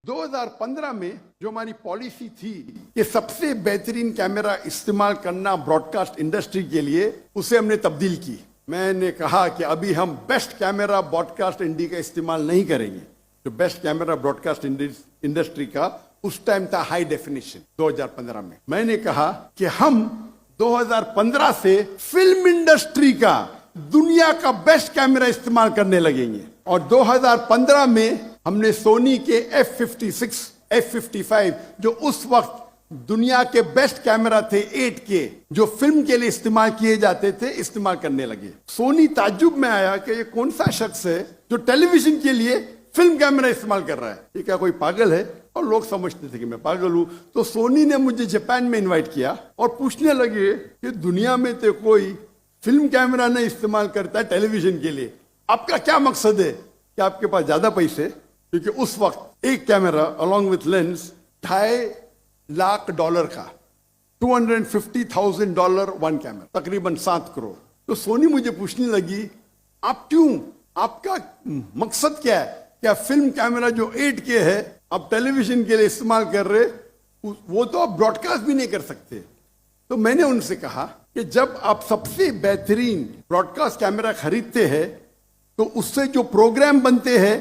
2015 में जो हमारी पॉलिसी थी कि सबसे बेहतरीन कैमरा इस्तेमाल करना ब्रॉडकास्ट इंडस्ट्री के लिए, उसे हमने तब्दील की। मैंने कहा कि अभी हम बेस्ट कैमरा ब्रॉडकास्ट इंडिया का इस्तेमाल नहीं करेंगे। जो बेस्ट कैमरा ब्रॉडकास्ट इंडस्ट्री का उस टाइम था हाई डेफिनेशन 2015 में। मैंने कहा कि हम 2015 से फिल्म इंडस्ट्री का दुनिया का बेस्ट कैमरा इस्तेमाल करने लगेंगे। और 2015 में हमने सोनी के F56, F55 जो उस वक्त दुनिया के बेस्ट कैमरा थे 8K, जो फिल्म के लिए इस्तेमाल किए जाते थे, इस्तेमाल करने लगे। सोनी ताज्जुब में आया कि ये कौन सा शख्स है जो टेलीविजन के लिए फिल्म कैमरा इस्तेमाल कर रहा है, ये क्या कोई पागल है? और लोग समझते थे कि मैं पागल हूं। तो सोनी ने मुझे जापान में इनवाइट किया और पूछने लगे कि दुनिया में तो कोई फिल्म कैमरा नहीं इस्तेमाल करता है टेलीविजन के लिए, आपका क्या मकसद है? कि आपके पास ज्यादा पैसे? क्योंकि उस वक्त एक camera along with lens $2.5 lakh का, $250,000 वन कैमरा, तकरीबन 7 करोड़। तो सोनी मुझे पूछने लगी, आप क्यों, आपका मकसद क्या है? क्या फिल्म कैमरा जो 8K है आप टेलीविजन के लिए इस्तेमाल कर रहे, वो तो आप ब्रॉडकास्ट भी नहीं कर सकते। तो मैंने उनसे कहा कि जब आप सबसे बेहतरीन ब्रॉडकास्ट कैमरा खरीदते हैं तो उससे जो प्रोग्राम बनते हैं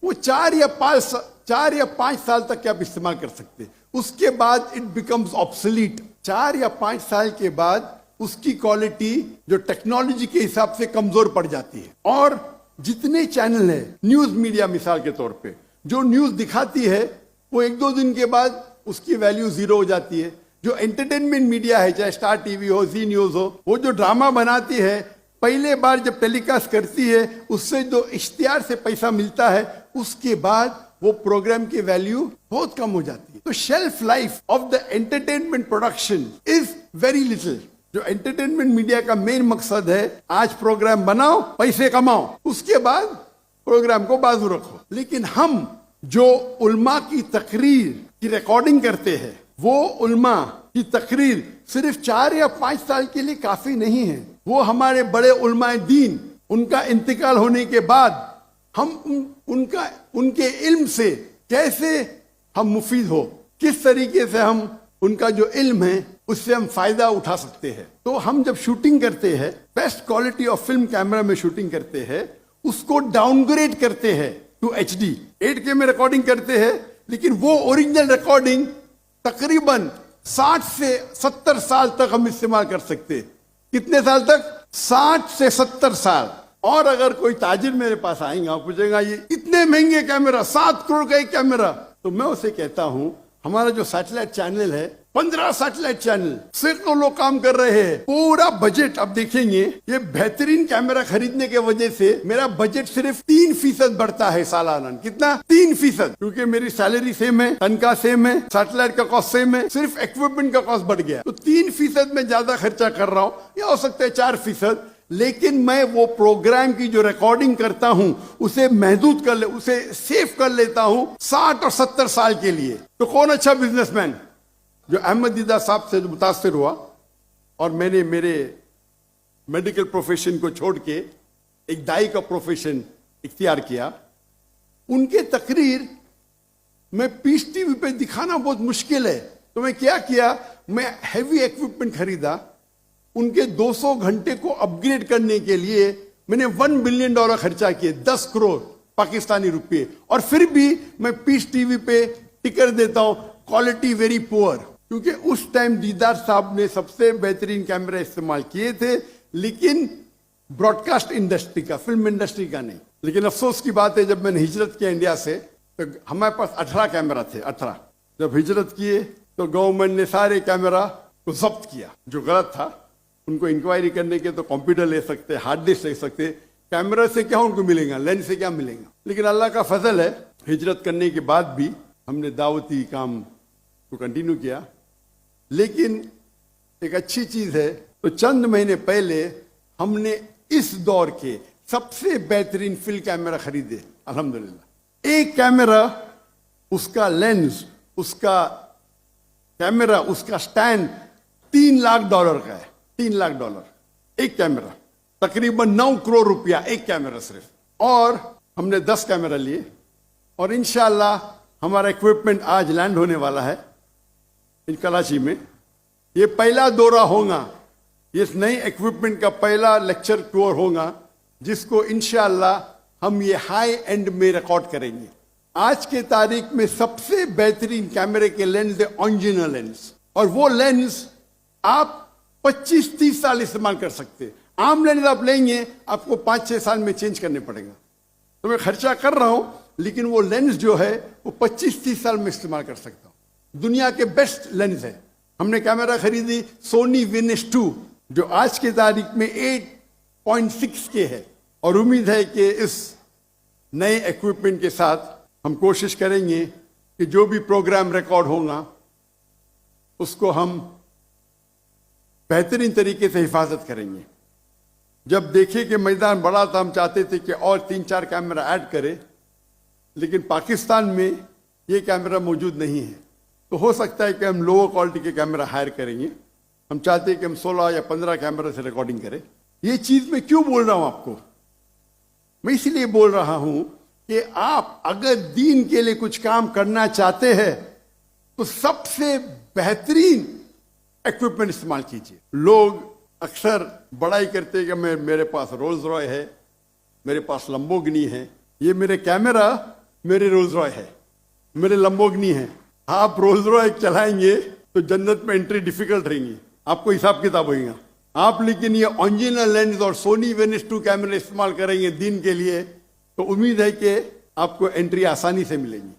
वो 4 या 5 साल तक के आप इस्तेमाल कर सकते हैं। उसके बाद इट बिकम्स ऑब्सोलीट। 4 या 5 साल के बाद उसकी क्वालिटी जो टेक्नोलॉजी के हिसाब से कमजोर पड़ जाती है। और जितने चैनल है, न्यूज मीडिया मिसाल के तौर पे जो न्यूज दिखाती है वो 1-2 दिन के बाद उसकी वैल्यू 0 हो जाती है। जो एंटरटेनमेंट मीडिया है, चाहे स्टार टीवी हो, जी न्यूज हो, वो जो ड्रामा बनाती है पहले बार जब टेलीकास्ट करती है उससे जो इश्तिहार से पैसा मिलता है, उसके बाद वो प्रोग्राम की वैल्यू बहुत कम हो जाती है। तो shelf life of the entertainment production is very little. जो एंटरटेनमेंट मीडिया का मेन मकसद है, आज प्रोग्राम बनाओ, पैसे कमाओ, उसके बाद प्रोग्राम को बाजू रखो। लेकिन हम जो उल्मा की तकरीर की रिकॉर्डिंग करते हैं, वो उल्मा की तकरीर सिर्फ 4 या 5 साल के लिए काफी नहीं है। वो हमारे बड़े उल्माए दीन, उनका इंतकाल होने के बाद हम उनके इल्म से कैसे हम मुफीद हो, किस तरीके से हम उनका जो इल्म है उससे हम फायदा उठा सकते हैं। तो हम जब शूटिंग करते हैं, best quality of film camera में शूटिंग करते हैं, उसको डाउनग्रेड करते हैं टू HD। 8K में रिकॉर्डिंग करते हैं, लेकिन वो ओरिजिनल रिकॉर्डिंग तकरीबन 60 से 70 साल तक हम इस्तेमाल कर सकते हैं। कितने साल तक? 60 से 70 साल। और अगर कोई ताजिर मेरे पास आएगा, पूछेगा ये इतने महंगे कैमरा, 7 करोड़ का एक कैमरा, तो मैं उसे कहता हूं हमारा जो सैटेलाइट चैनल है, 15 सैटेलाइट चैनल, सैकड़ों लोग काम कर रहे हैं। पूरा बजट आप देखेंगे, ये बेहतरीन कैमरा खरीदने के वजह से मेरा बजट सिर्फ 3% बढ़ता है सालाना। कितना? 3%। क्योंकि मेरी सैलरी सेम है, तनख्वाह सेम है, सैटेलाइट का कॉस्ट सेम है, सिर्फ इक्विपमेंट का कॉस्ट बढ़ गया। तो 3% में ज्यादा खर्चा कर रहा हूं, या हो सकता है 4%, लेकिन मैं वो प्रोग्राम की जो रिकॉर्डिंग करता हूं उसे महदूद कर ले, उसे सेव कर लेता हूं 60 और 70 साल के लिए। तो कौन अच्छा बिजनेसमैन? जो अहमद दीदा साहब से मुतासिर हुआ और मैंने मेरे मेडिकल प्रोफेशन को छोड़ के एक दाई का प्रोफेशन इख्तियार किया, उनके तकरीर मैं पीस टीवी पे दिखाना बहुत मुश्किल है। तो मैं क्या किया, मैं हैवी इक्विपमेंट खरीदा। उनके 200 घंटे को अपग्रेड करने के लिए मैंने $1 बिलियन खर्चा किए, 10 करोड़ पाकिस्तानी रुपए। और फिर भी मैं पीस टीवी पे टिकर देता हूं, क्वालिटी वेरी पुअर। क्योंकि उस टाइम दीदार साहब ने सबसे बेहतरीन कैमरा इस्तेमाल किए थे, लेकिन ब्रॉडकास्ट इंडस्ट्री का, फिल्म इंडस्ट्री का नहीं। लेकिन अफसोस की बात है, जब मैंने हिजरत किया इंडिया से तो हमारे पास 18 कैमरा थे। 18 जब हिजरत किए तो गवर्नमेंट ने सारे कैमरा को जब्त किया, जो गलत था। उनको इंक्वायरी करने के तो कंप्यूटर ले सकते, हार्ड डिस्क ले सकते, कैमरा से क्या उनको मिलेगा, लेंस से क्या मिलेगा। लेकिन अल्लाह का फजल है, हिजरत करने के बाद भी हमने दावती काम को कंटिन्यू किया। लेकिन एक अच्छी चीज है, तो चंद महीने पहले हमने इस दौर के सबसे बेहतरीन फिल्म कैमरा खरीदे, अल्हम्दुलिल्लाह। एक कैमरा, उसका लेंस, उसका कैमरा, उसका स्टैंड $3 लाख का है। $3 लाख एक कैमरा, तकरीबन 9 करोड़ रुपया एक कैमरा सिर्फ। और हमने 10 कैमरा लिए और इंशाल्लाह हमारा इक्विपमेंट आज लैंड होने वाला है इन कराची में। ये पहला दौरा होगा, इस नए इक्विपमेंट का पहला लेक्चर टूर होगा, जिसको इंशाअल्लाह हम ये हाई एंड में रिकॉर्ड करेंगे। आज के तारीख में सबसे बेहतरीन कैमरे के लेंस है ऑन्जिना लेंस, और वो लेंस आप 25-30 साल इस्तेमाल कर सकते हैं। आम लेंस आप लेंगे आपको 5-6 साल में चेंज करने पड़ेगा। तो मैं खर्चा कर रहा हूं, लेकिन वो लेंस जो है वो 25-30 साल में इस्तेमाल कर सकता हूं। दुनिया के बेस्ट लेंस है। हमने कैमरा खरीदी सोनी विनिस 2 जो आज की तारीख में 8.6 के है, और उम्मीद है कि इस नए इक्विपमेंट के साथ हम कोशिश करेंगे कि जो भी प्रोग्राम रिकॉर्ड होगा उसको हम बेहतरीन तरीके से हिफाजत करेंगे। जब देखे कि मैदान बड़ा था, हम चाहते थे कि और 3-4 कैमरा ऐड करें, लेकिन पाकिस्तान में ये कैमरा मौजूद नहीं है। तो हो सकता है कि हम लोअर क्वालिटी के कैमरा हायर करेंगे। हम चाहते हैं कि हम 16 या 15 कैमरा से रिकॉर्डिंग करें। ये चीज़ मैं क्यों बोल रहा हूं आपको? मैं इसलिए बोल रहा हूं कि आप अगर दीन के लिए कुछ काम करना चाहते हैं तो सबसे बेहतरीन इक्विपमेंट इस्तेमाल कीजिए। लोग अक्सर बड़ाई करते हैं कि मेरे पास रोल्स रॉय है, मेरे पास लंबोर्गिनी है। ये मेरे कैमरा मेरे रोल्स रॉय है, मेरे लंबोर्गिनी है। आप रोल्स रॉय चलाएंगे तो जन्नत में एंट्री डिफिकल्ट रहेंगी, आपको हिसाब किताब होगा। आप लेकिन ये ऑन्जिना लेंस और सोनी वेनिस 2 कैमरे इस्तेमाल करेंगे दीन के लिए, तो उम्मीद है कि आपको एंट्री आसानी से मिलेगी।